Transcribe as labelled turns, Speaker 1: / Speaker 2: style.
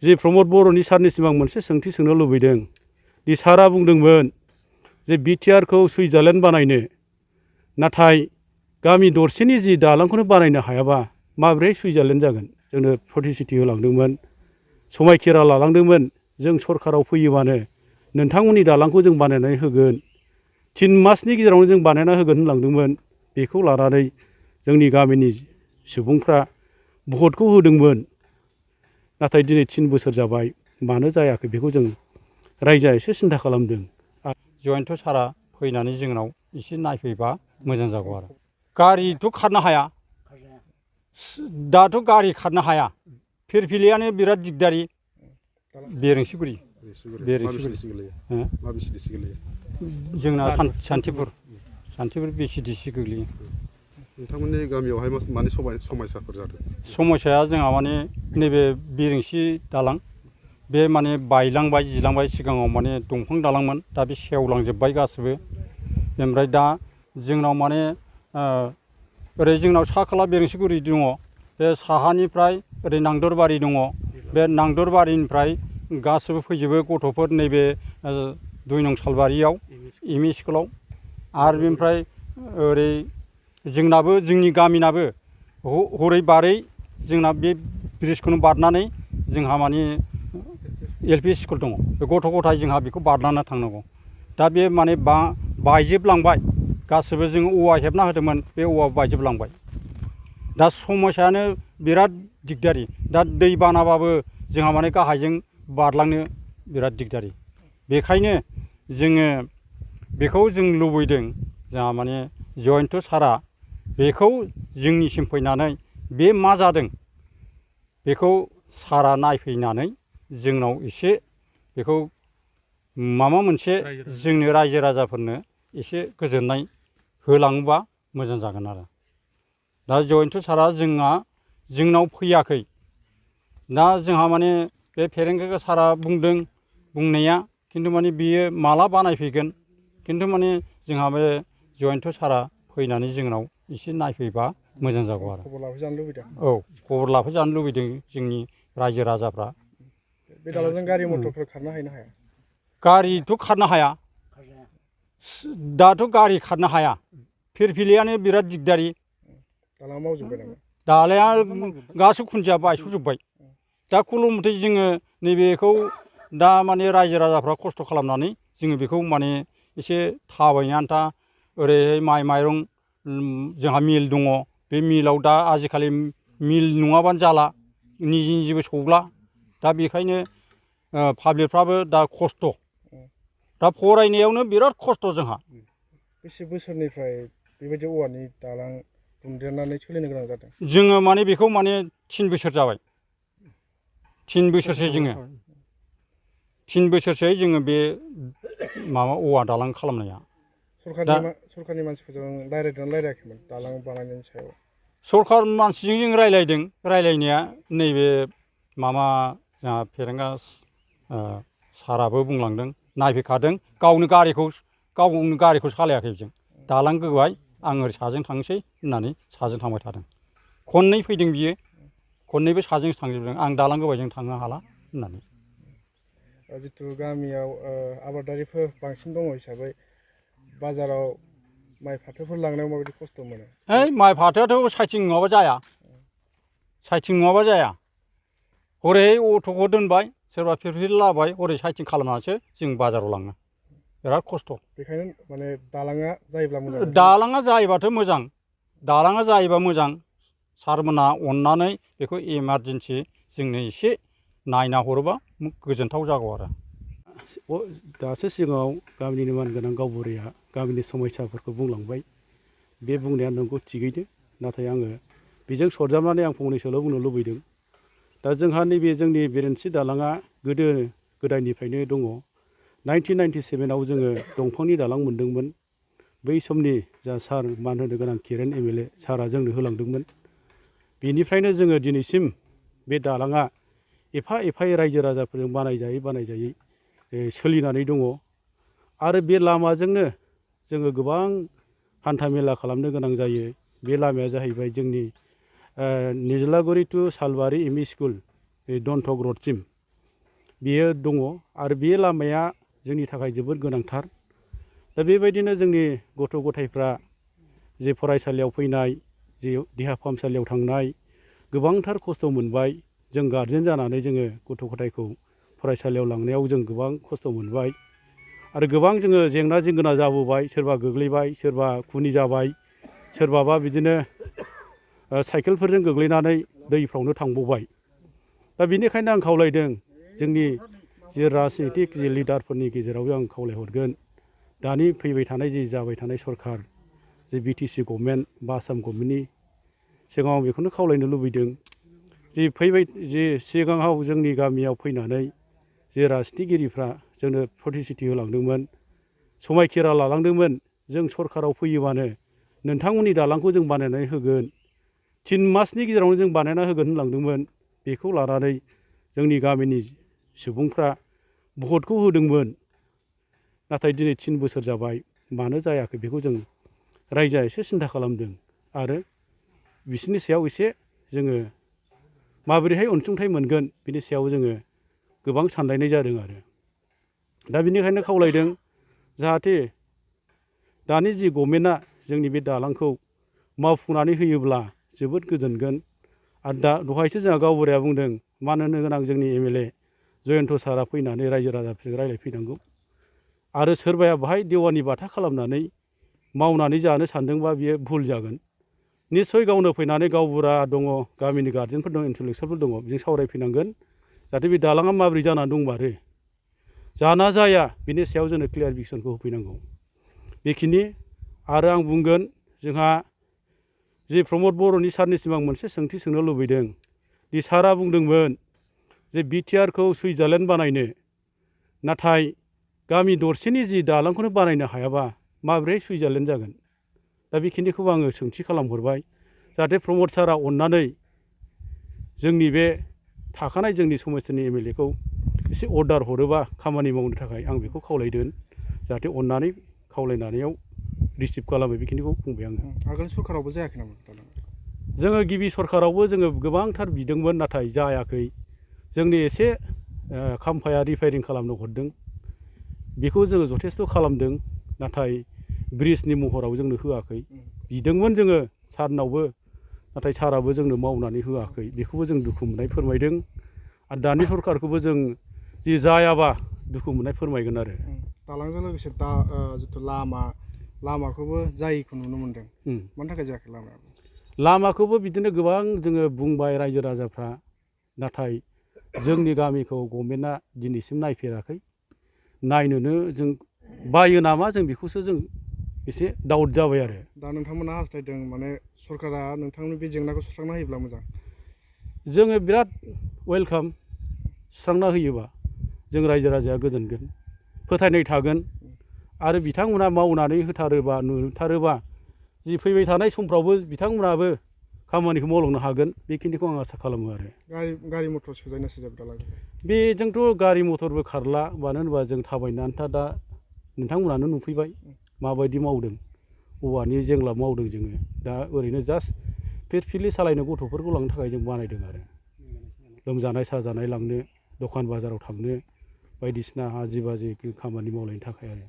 Speaker 1: जे प्रमद बर'नि सारनिसिम आं मोनसे सोंथि सोंनो लुबैदों दि सारा बुंदोंमोन जे बिटिआरखौ सुइजारलेण्ड बानायनो नाथाय गामि दरसेनि जि दालांखौनो बानायनो हायाबा माब्रै सुइजारलेण्ड जागोन जोंनो प्रतिश्रुति होलांदोंमोन समायखिरा लालांदोंमोन जों सरकाराव फैयोबानो नोंथांमोननि दालांखौ जों बानायनानै होगोन 3 मासनि गेजेरावनो जों बानायना होगोन होनलांदोंमोन बेखौ लानानै जोंनि गामिनि सुबुंफ्रा भटखौ होदोंमोन नाथाय दिनै 3 बोसोर जाबाय मानो जायाखै बेखौ जों रायजोआ एसे सिन्था खालामदों।
Speaker 2: जयन्त सारा फैनानै जोंनाव एसे नायफैबा मोजां जागौ आरो गारिथ' खारनो हाया दाथ' गारि खारनो हाया फिरफिलियानो बिराद दिगदारि बेरेंसिगुरि जोंना सान्थिपुर बिसिडिसि गोग्लैयो।
Speaker 3: नोंथांमोननि गामियावहाय माने समस्याफोर जादों?
Speaker 2: समस्याया जोंहा माने नैबे बेरेंसि दालां बे माने बायलांबाय जिलांबाय सिगाङाव माने दंफां दालांमोन दा बे सेवलांजोब्बाय गासिबो ओमफ्राय दा जोंनाव माने ओरै जोंनाव सा खोला बेरेंसिगुरि दङ बे साहानिफ्राय ओरै नांदरबारि दङ बे नांदरबारिनिफ्राय गासिबो फैजोबो गथ'फोर नैबे 2 नं सालबारियाव एम इ स्कुलाव आरो बेनिफ्राय ओरै जोंनाबो जोंनि गामिनाबो हरै बारै जोंना बे ब्रिजखौनो बारनानै जोंहा माने LP स्कुल दङ बे गथ' गथाय जोंहा बेखौ बारनानै थांनांगौ दा बे माने बायजोबलांबाय गासिबो जों औवा हेबना होदोंमोन बे औवा बायजोबलांबाय दा समस्यायानो बिराद दिगदारि दा दै बानाबाबो जोंहा माने गाहायजों बारलांनो बिराद दिगदारि बेखायनो जोङो बेखौ जों लुबैदों जोंहा माने जयन्त सारा बेखौ जोंनिसिम फैनानै बे मा जादों बेखौ सारा नायफैनानै जोंनाव एसे बेखौ माबा मोनसे जोंनो रायजो राजाफोरनो एसे गोजोननाय होलाङोबा मोजां जागोन आरो दा जयन्त सारा जोंनाव फैयाखै दा जोंहा माने बे फेरेंगा सारा बुंदों बुंनाया खिन्थु माने बियो माला बानायफैगोन खिन्थु माने जोंहा बे जयन्त सारा फैनानै जोंनाव एसे नायफैबा मोजां जागौ आरो
Speaker 4: खबर लाफैजानो लुबैदों।
Speaker 2: औ खबर लाफैजानो लुबैदों जोंनि रायजो राजाफ्रा।
Speaker 4: बे दालांजों गारि मथरफोर खारनो हायो ना हाया?
Speaker 2: गारिथ' खारनो हाया दाथ' गारि खारनो हाया फिरफिलियानो बिराद दिगदारि
Speaker 4: दालाङा मावजोब्बाय नामा?
Speaker 2: दालाया गासै खुन्थिया बायस'जोब्बाय दा खुनुमथे जोङो नैबेखौ दा माने रायजो राजाफ्रा खस्थ' खालामनानै जोङो बेखौ माने एसे थाबायनो आन्था ओरैहाय माइ माइरं जोंहा मिल दङ बे मिलाव दा आजिखालि मिल नङाबानो जाला निजि निजिबो सौला दा बेखायनो पाब्लिकफ्राबो दा खस्थ' दा फरायनायावनो बिराद खस्थ' जोंहा।
Speaker 4: बेसे बोसोरनिफ्राय बेबायदि औवानि दालां दुमदेरनानै सोलिनो गोनां जादों?
Speaker 2: जोङो माने बेखौ माने 3 बोसोर जाबाय 3 बोसोरसो जोङो 3 बोसोरसो जोङो बे माबा औवा दालां खालामनाया।
Speaker 4: सरकारनि मानसिफोरजों रायज्लायदोंना रायज्लायाखैमोन दालां बानायनायनि सायाव?
Speaker 2: सरकार मानसिजों जों रायज्लायदों रायज्लायनाया नैबे माबा जोंहा फेरेंगा साराबो बुंलांदों नायफैखादों गावनो गारिखौ सालायाखै बिजों दालां गोबाय आं ओरै साजों थांसै होननानै साजों थांबाय थादों खननै फैदों बियो खननैबो साजोंसो थांजोबदों आं दालां गोबायजों थांनो हाला होननानै।
Speaker 4: जितु गामियाव आबादारिफोर बांसिन दङ हिसाबै बाजाराव माइ फाथोफोर लांनायाव माबायदि खस्थ' मोनो?
Speaker 2: माइ फाथोआथ' साइथिं नङाबा जाया साइथिं नङाबा जाया हरै अट'खौ दोनबाय सोरबा फिरफिलि लाबाय हरै साइथिं खालामनानैसो जों बाजाराव लाङो बिराद खस्थ'।
Speaker 4: बेखायनो माने दालाङा जायोब्ला मोजां।
Speaker 2: दालाङा जायोबाथ' मोजां दालाङा जायोबा मोजां सारमोनहा अननानै बेखौ इमारजेन्सि जोंनो एसे नायना हरोबा गोजोनथाव जागौ आरो।
Speaker 1: दासो सिगाङाव गामिनि मानगोनां गावबुराया गामिनि समस्याफोरखौ बुंलांबाय बे बुंनाया नंगौ थिगैनो नाथाय आङो बेजों सरजाबनानै आं फंनैसोल' बुंनो लुबैदों दा जोंहा नैबे जोंनि बेरेन्सि दालाङा गोदो गोदायनिफ्रायनो दङ 1997आव जोङो दंफांनि दालां मोनदोंमोन बै समनि जा सार मान होनो गोनां किरेन MLA सारा जोंनो होलांदोंमोन बेनिफ्रायनो जोङो दिनैसिम बे दालाङा एफा एफायै रायजो राजाफोरजों बानायजायै सोलिनानै दङ आरो बे लामाजोंनो जोङो गोबां हान्था मेला खालामनो गोनां जायो। बे लामाया जाहैबाय जोंनि निज्लागुरि टु सालबारि ME स्कुल दनथक रडसिम बेयो दङ आरो बे लामाया जोंनि थाखाय जोबोद गोनांथार। दा बेबायदिनो जोंनि गथ' गथायफ्रा जे फरायसालियाव फैनाय, जे देहा फाहामसालियाव थांनाय गोबांथार खस्थ' मोनबाय। जों गारजेन जानानै जोङो गथ' गथायखौ फरायसालियाव लांनायाव जों गोबां खस्थ' मोनबाय आरो गोबां जोङो जेंना जेंगोना जाबोबाय। सोरबा गोग्लैबाय, सोरबा खुनि जाबाय, सोरबाबा बिदिनो साइकेलफोरजों गोग्लैनानै दैफ्रावनो थांबावबाय। दा बेनिखायनो आं खावलायदों जोंनि जे राजनितिक जे लिडारफोरनि गेजेराव आं खावलायहरगोन, दानि फैबाय थानाय जे जाबाय थानाय सरखार, जे BTC गभर्नमेन्ट बा आसाम गभर्नमेन्टनि सिगाङाव आं बेखौनो खावलायनो लुबैदों जे फैबाय जे सिगाङाव जोंनि गामियाव फैनानै जे राजनितिगिरिफ्रा जोंनो प्रतिश्रुति होलांदोंमोन, समायखिरा लालांदोंमोन, जों सरखाराव फैयोबानो नोंथांमोननि दालांखौ जों बानायनानै होगोन, 3 मासनि गेजेरावनो जों बानायना होगोन होनलांदोंमोन। बेखौ लानानै जोंनि गामिनि सुबुंफ्रा भटखौ होदोंमोन। नाथाय दिनै 3 बोसोर जाबाय, मानो जायाखै बेखौ जों रायजोआ एसे सिन्था खालामदों आरो बिसोरनि सायाव एसे जोङो माबोरैहाय अनसुंथाइ मोनगोन बिनि सायाव जोङो गोबां सानलायनाय जादों आरो। दा बेनिखायनो खावलायदों जाहाथे दानि जि गभर्नमेन्टआ जोंनि बे दालांखौ मावफुंनानै होयोब्ला जोबोद गोजोनगोन। आरो दा दहायसो जोंहा गावबुराया बुंदों मानो होनो गोनां जोंनि MLA जयन्त सारा फैनानै रायजो राजाफोरजों रायज्लायफैनांगौ आरो सोरबाया बाहाय देवानि बाथा खालामनानै मावनानै जानो सानदोंबा बियो भुल जागोन। निस्सय गावनो फैनानै गावबुरा दङ, गामिनि गार्जेनफोर दङ, इन्टेलेक्सुवेलफोर दङ, बिजों सावरायफैनांगोन जाहाथे बे दालाङा माबोरै जानानै दंमारो, जाना जाया बिनि सायाव जोंनो क्लियारिफिकेसनखौ होफैनांगौ। बेखिनि आरो आं बुंगोन जोंहा जे प्रमद बर'नि सारनिसिम आं मोनसे सोंथि सोंनो लुबैदों दि सारा बुंदोंमोन जे BTRखौ सुइजारलेण्ड बानायनो, नाथाय गामि दरसेनि जि दालांखौनो बानायनो हायाबा माबोरै सुइजारलेण्ड जागोन? दा बेखिनिखौबो आङो सोंथि खालामहरबाय जाहाथे प्रमद सारा अननानै जोंनि बे थाखानाय जोंनि समस्थिनि MLAखौ एसे अर्डार हरोबा खामानि मावनो थाखाय आं बेखौ खावलायदों। जाहाथे अननानै खावलायनायाव रिसिभ खालामो, बेखिनिखौ बुंबाय आङो।
Speaker 4: आगोल सरखारावबो जायाखै नामा दालां?
Speaker 1: जोङो गिबि सरखारावबो जोङो गोबांथार बिदोंमोन, नाथाय जायाखै। जोंनि एसे खाम्फाया रिपेयारिं खालामनो हरदों, बेखौ जोङो जथेस्थ' खालामदों, नाथाय ब्रिजनि महराव जोंनो होआखै। बिदोंमोन जोङो सारनावबो, नाथाय साराबो जोंनो मावनानै होआखै। बेखौबो जों दुखु मोननाय फोरमायदों आरो दानि सरखारखौबो जों जि जायाबा दुखु मोननाय फोरमायगोन आरो।
Speaker 4: दालांजों लोगोसे दा जिथु लामाखौबो जायैखौ नुनो मोन्दों। मानि थाखाय जायाखै लामायाबो?
Speaker 1: लामाखौबो बिदिनो गोबां जोङो बुंबाय रायजो राजाफ्रा, नाथाय जोंनि गामिखौ गभर्नमेन्टआ दिनैसिम नायफेराखै। नायनोनो जों बायो नामा जों बेखौसो जों एसे डाउट जाबाय आरो।
Speaker 4: दा नोंथांमोना हास्थायदों माने सरकारा नोंथांनि बे जेंनाखौ सुस्रांना होयोब्ला मोजां।
Speaker 1: जोङो बिराद वेलकाम, सुस्रांना होयोबा जों रायजो राजाया गोजोनगोन, फोथायनाय थागोन आरो बिथांमोना मावनानै होथारोबा नुथारोबा जि फैबाय थानाय समफ्रावबो बिथांमोनाबो खामानिखौ मावलांनो हागोन, बेखिनिखौ आं आसा खालामो आरो।
Speaker 4: गारि मटर सोजायोना सोजाया दालां?
Speaker 1: बेजोंथ' गारि मटरबो खारला, मानो होनोबा जों थाबायनो आन्था दा नोंथांमोनानो नुफैबाय माबायदि मावदों, औवानि जेंलाब मावदों जोङो। दा ओरैनो जास्ट फिरफिलि सालायनो गथ'फोरखौ लांनो थाखाय जों बानायदों आरो। लोमजानाय साजानाय लांनो, दखान बाजाराव थांनो, बायदिसिना आजि बाजि खामानि मावलायनो थाखाय आरो।